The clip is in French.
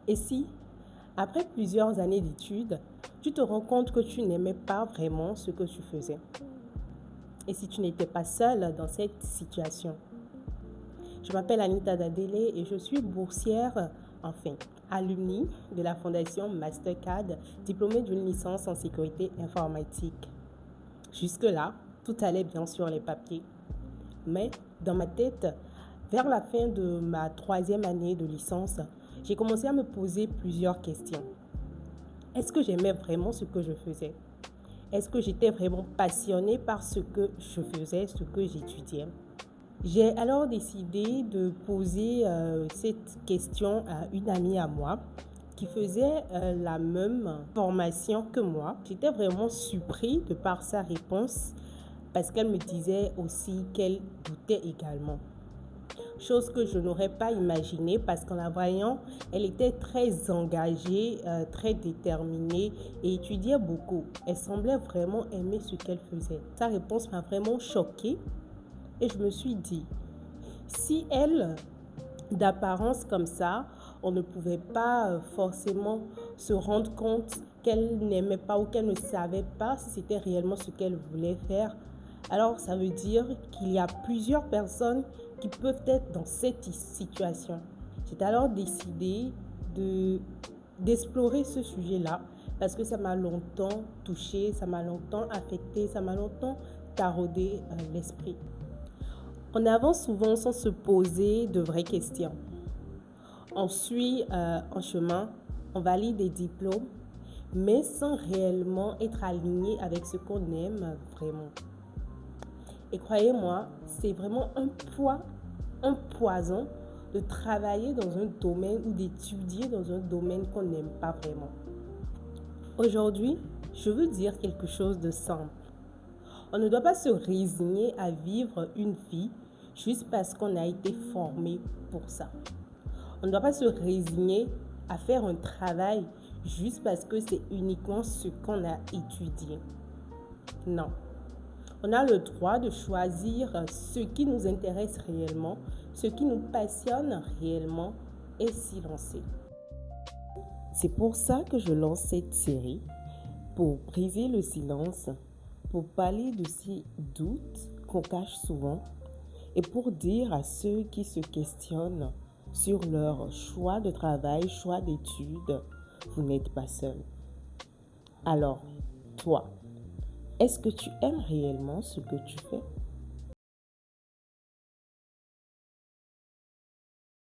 Et si, après plusieurs années d'études, tu te rends compte que tu n'aimais pas vraiment ce que tu faisais? Et si tu n'étais pas seule dans cette situation? Je m'appelle Anita Dadele et je suis boursière, alumni de la Fondation Mastercard, diplômée d'une licence en sécurité informatique. Jusque-là, tout allait bien sur les papiers. Mais dans ma tête, vers la fin de ma 3e année de licence, j'ai commencé à me poser plusieurs questions. Est-ce que j'aimais vraiment ce que je faisais? Est-ce que j'étais vraiment passionnée par ce que je faisais, ce que j'étudiais? J'ai alors décidé de poser cette question à une amie à moi qui faisait la même formation que moi. J'étais vraiment surprise de par sa réponse parce qu'elle me disait aussi qu'elle doutait également. Chose que je n'aurais pas imaginée parce qu'en la voyant, elle était très engagée, très déterminée et étudiait beaucoup. Elle semblait vraiment aimer ce qu'elle faisait. Sa réponse m'a vraiment choquée et je me suis dit, si elle, d'apparence comme ça, on ne pouvait pas forcément se rendre compte qu'elle n'aimait pas ou qu'elle ne savait pas si c'était réellement ce qu'elle voulait faire, alors ça veut dire qu'il y a plusieurs personnes qui peuvent être dans cette situation. J'ai alors décidé d'explorer ce sujet-là parce que ça m'a longtemps touchée, ça m'a longtemps affectée, ça m'a longtemps taraudé l'esprit. On avance souvent sans se poser de vraies questions. On suit un chemin, on valide des diplômes, mais sans réellement être aligné avec ce qu'on aime vraiment. Et croyez-moi, c'est vraiment un poison de travailler dans un domaine ou d'étudier dans un domaine qu'on n'aime pas vraiment. Aujourd'hui, je veux dire quelque chose de simple. On ne doit pas se résigner à vivre une vie juste parce qu'on a été formé pour ça. On ne doit pas se résigner à faire un travail juste parce que c'est uniquement ce qu'on a étudié. Non. On a le droit de choisir ce qui nous intéresse réellement, ce qui nous passionne réellement et s'y lancer. C'est pour ça que je lance cette série, pour briser le silence, pour parler de ces doutes qu'on cache souvent et pour dire à ceux qui se questionnent sur leur choix de travail, choix d'études, vous n'êtes pas seul. Alors, toi, est-ce que tu aimes réellement ce que tu fais?